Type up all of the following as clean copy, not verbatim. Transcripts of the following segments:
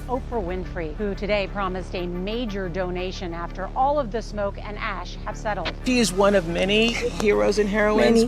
Oprah Winfrey, who today promised a major donation after all of the smoke and ash have settled. She is one of many heroes and heroines,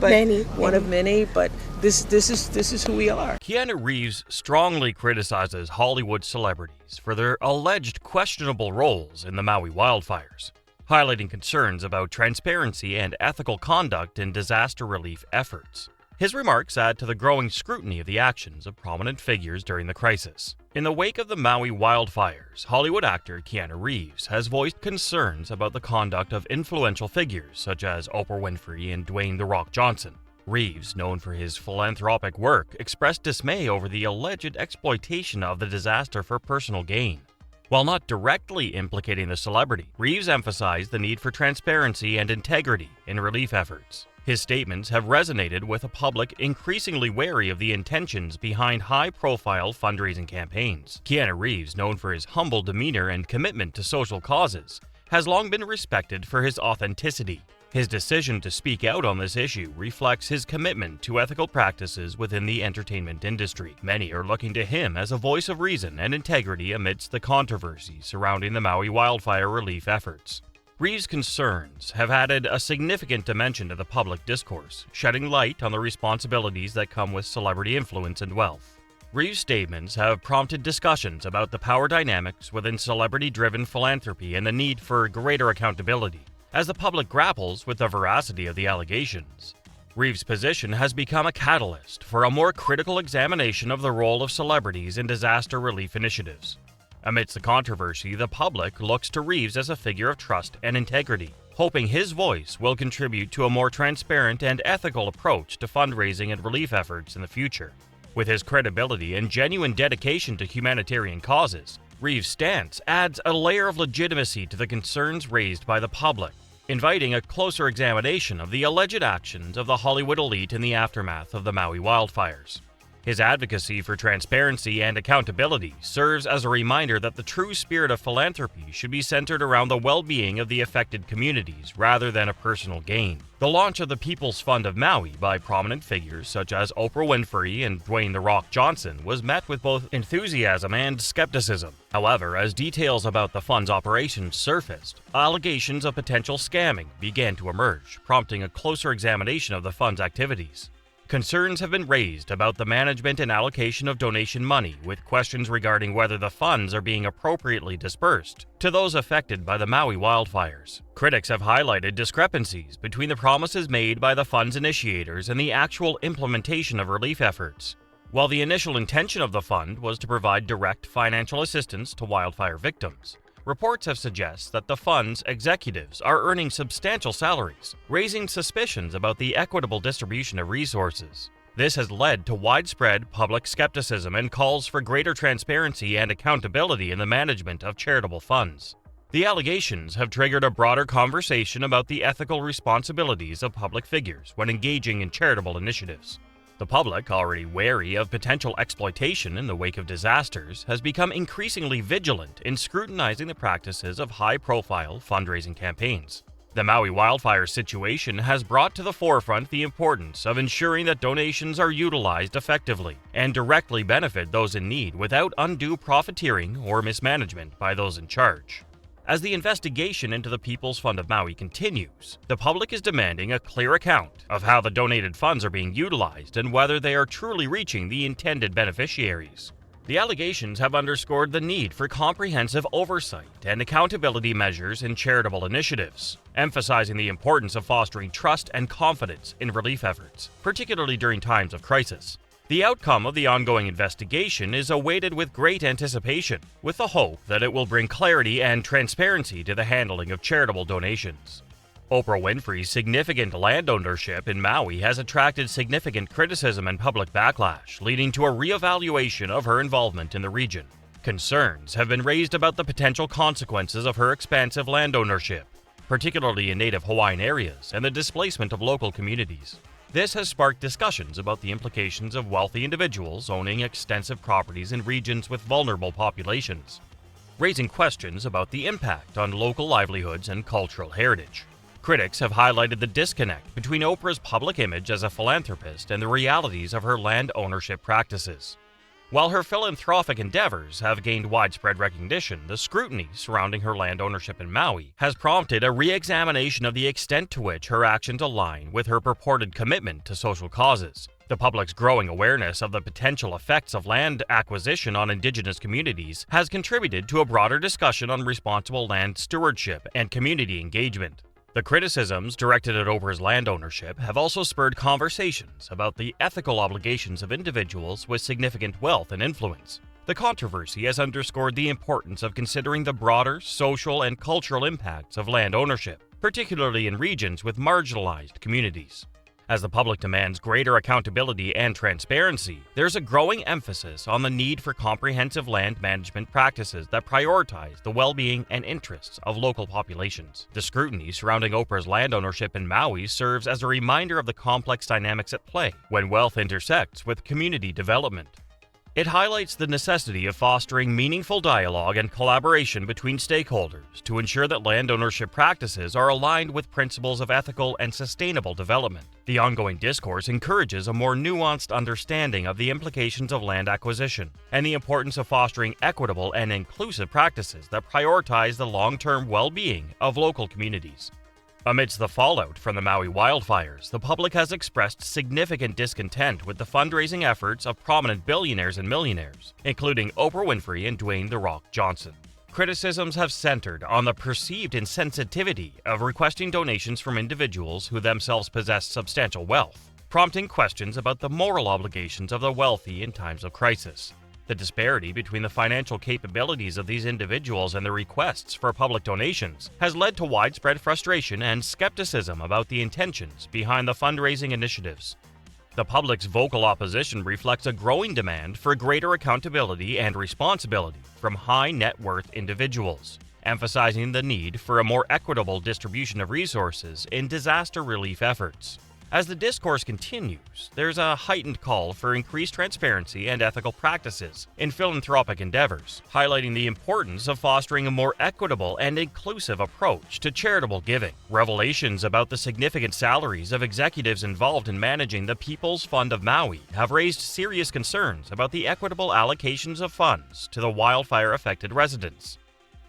one of many, but this is who we are. Keanu Reeves strongly criticizes Hollywood celebrities for their alleged questionable roles in the Maui wildfires, highlighting concerns about transparency and ethical conduct in disaster relief efforts. His remarks add to the growing scrutiny of the actions of prominent figures during the crisis. In the wake of the Maui wildfires, Hollywood actor Keanu Reeves has voiced concerns about the conduct of influential figures such as Oprah Winfrey and Dwayne "The Rock" Johnson. Reeves, known for his philanthropic work, expressed dismay over the alleged exploitation of the disaster for personal gain. While not directly implicating the celebrity, Reeves emphasized the need for transparency and integrity in relief efforts. His statements have resonated with a public increasingly wary of the intentions behind high-profile fundraising campaigns. Keanu Reeves, known for his humble demeanor and commitment to social causes, has long been respected for his authenticity. His decision to speak out on this issue reflects his commitment to ethical practices within the entertainment industry. Many are looking to him as a voice of reason and integrity amidst the controversy surrounding the Maui wildfire relief efforts. Reeves' concerns have added a significant dimension to the public discourse, shedding light on the responsibilities that come with celebrity influence and wealth. Reeves' statements have prompted discussions about the power dynamics within celebrity-driven philanthropy and the need for greater accountability. As the public grapples with the veracity of the allegations, Reeves' position has become a catalyst for a more critical examination of the role of celebrities in disaster relief initiatives. Amidst the controversy, the public looks to Reeves as a figure of trust and integrity, hoping his voice will contribute to a more transparent and ethical approach to fundraising and relief efforts in the future. With his credibility and genuine dedication to humanitarian causes, Reeves' stance adds a layer of legitimacy to the concerns raised by the public, inviting a closer examination of the alleged actions of the Hollywood elite in the aftermath of the Maui wildfires. His advocacy for transparency and accountability serves as a reminder that the true spirit of philanthropy should be centered around the well-being of the affected communities rather than a personal gain. The launch of the People's Fund of Maui by prominent figures such as Oprah Winfrey and Dwayne "The Rock" Johnson was met with both enthusiasm and skepticism. However, as details about the fund's operations surfaced, allegations of potential scamming began to emerge, prompting a closer examination of the fund's activities. Concerns have been raised about the management and allocation of donation money, with questions regarding whether the funds are being appropriately dispersed to those affected by the Maui wildfires. Critics have highlighted discrepancies between the promises made by the fund's initiators and the actual implementation of relief efforts. While the initial intention of the fund was to provide direct financial assistance to wildfire victims, reports have suggested that the fund's executives are earning substantial salaries, raising suspicions about the equitable distribution of resources. This has led to widespread public skepticism and calls for greater transparency and accountability in the management of charitable funds. The allegations have triggered a broader conversation about the ethical responsibilities of public figures when engaging in charitable initiatives. The public, already wary of potential exploitation in the wake of disasters, has become increasingly vigilant in scrutinizing the practices of high-profile fundraising campaigns. The Maui wildfire situation has brought to the forefront the importance of ensuring that donations are utilized effectively and directly benefit those in need without undue profiteering or mismanagement by those in charge. As the investigation into the People's Fund of Maui continues, the public is demanding a clear account of how the donated funds are being utilized and whether they are truly reaching the intended beneficiaries. The allegations have underscored the need for comprehensive oversight and accountability measures in charitable initiatives, emphasizing the importance of fostering trust and confidence in relief efforts, particularly during times of crisis. The outcome of the ongoing investigation is awaited with great anticipation, with the hope that it will bring clarity and transparency to the handling of charitable donations. Oprah Winfrey's significant land ownership in Maui has attracted significant criticism and public backlash, leading to a reevaluation of her involvement in the region. Concerns have been raised about the potential consequences of her expansive land ownership, particularly in native Hawaiian areas, and the displacement of local communities. This has sparked discussions about the implications of wealthy individuals owning extensive properties in regions with vulnerable populations, raising questions about the impact on local livelihoods and cultural heritage. Critics have highlighted the disconnect between Oprah's public image as a philanthropist and the realities of her land ownership practices. While her philanthropic endeavors have gained widespread recognition, the scrutiny surrounding her land ownership in Maui has prompted a re-examination of the extent to which her actions align with her purported commitment to social causes. The public's growing awareness of the potential effects of land acquisition on Indigenous communities has contributed to a broader discussion on responsible land stewardship and community engagement. The criticisms directed at Oprah's land ownership have also spurred conversations about the ethical obligations of individuals with significant wealth and influence. The controversy has underscored the importance of considering the broader social and cultural impacts of land ownership, particularly in regions with marginalized communities. As the public demands greater accountability and transparency, there's a growing emphasis on the need for comprehensive land management practices that prioritize the well-being and interests of local populations. The scrutiny surrounding Oprah's land ownership in Maui serves as a reminder of the complex dynamics at play when wealth intersects with community development. It highlights the necessity of fostering meaningful dialogue and collaboration between stakeholders to ensure that land ownership practices are aligned with principles of ethical and sustainable development. The ongoing discourse encourages a more nuanced understanding of the implications of land acquisition and the importance of fostering equitable and inclusive practices that prioritize the long-term well-being of local communities. Amidst the fallout from the Maui wildfires, the public has expressed significant discontent with the fundraising efforts of prominent billionaires and millionaires, including Oprah Winfrey and Dwayne "The Rock" Johnson. Criticisms have centered on the perceived insensitivity of requesting donations from individuals who themselves possess substantial wealth, prompting questions about the moral obligations of the wealthy in times of crisis. The disparity between the financial capabilities of these individuals and their requests for public donations has led to widespread frustration and skepticism about the intentions behind the fundraising initiatives. The public's vocal opposition reflects a growing demand for greater accountability and responsibility from high net worth individuals, emphasizing the need for a more equitable distribution of resources in disaster relief efforts. As the discourse continues, there's a heightened call for increased transparency and ethical practices in philanthropic endeavors, highlighting the importance of fostering a more equitable and inclusive approach to charitable giving. Revelations about the significant salaries of executives involved in managing the People's Fund of Maui have raised serious concerns about the equitable allocations of funds to the wildfire-affected residents.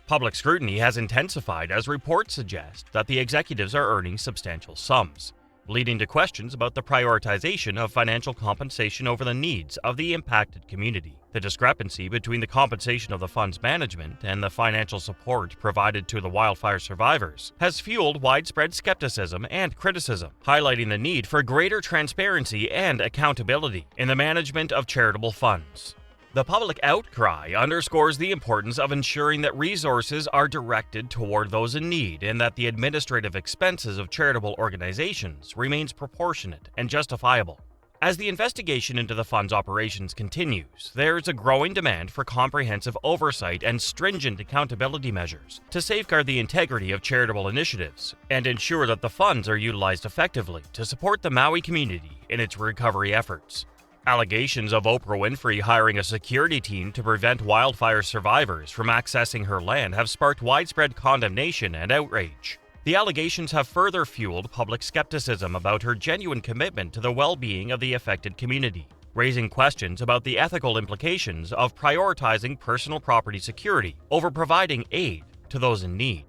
Public scrutiny has intensified as reports suggest that the executives are earning substantial sums, leading to questions about the prioritization of financial compensation over the needs of the impacted community. The discrepancy between the compensation of the fund's management and the financial support provided to the wildfire survivors has fueled widespread skepticism and criticism, highlighting the need for greater transparency and accountability in the management of charitable funds. The public outcry underscores the importance of ensuring that resources are directed toward those in need and that the administrative expenses of charitable organizations remains proportionate and justifiable. As the investigation into the fund's operations continues, there is a growing demand for comprehensive oversight and stringent accountability measures to safeguard the integrity of charitable initiatives and ensure that the funds are utilized effectively to support the Maui community in its recovery efforts. Allegations of Oprah Winfrey hiring a security team to prevent wildfire survivors from accessing her land have sparked widespread condemnation and outrage. The allegations have further fueled public skepticism about her genuine commitment to the well-being of the affected community, raising questions about the ethical implications of prioritizing personal property security over providing aid to those in need.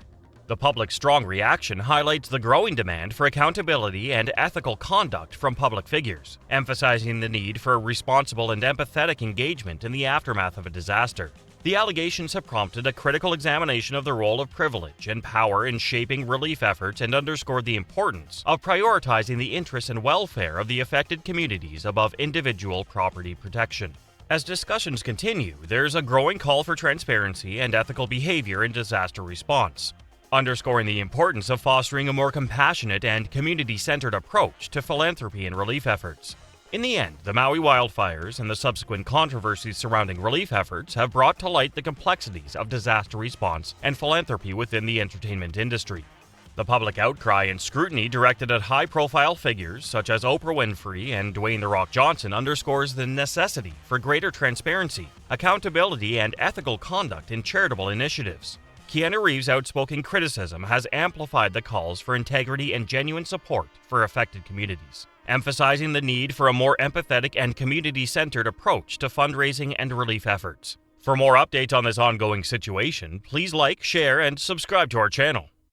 The public's strong reaction highlights the growing demand for accountability and ethical conduct from public figures, emphasizing the need for responsible and empathetic engagement in the aftermath of a disaster. The allegations have prompted a critical examination of the role of privilege and power in shaping relief efforts and underscored the importance of prioritizing the interests and welfare of the affected communities above individual property protection. As discussions continue, there's a growing call for transparency and ethical behavior in disaster response, underscoring the importance of fostering a more compassionate and community-centered approach to philanthropy and relief efforts. In the end, the Maui wildfires and the subsequent controversies surrounding relief efforts have brought to light the complexities of disaster response and philanthropy within the entertainment industry. The public outcry and scrutiny directed at high-profile figures such as Oprah Winfrey and Dwayne "The Rock" Johnson underscores the necessity for greater transparency, accountability, and ethical conduct in charitable initiatives. Keanu Reeves' outspoken criticism has amplified the calls for integrity and genuine support for affected communities. emphasizing the need for a more empathetic and community-centered approach to fundraising and relief efforts. For more updates on this ongoing situation, please like, share, and subscribe to our channel.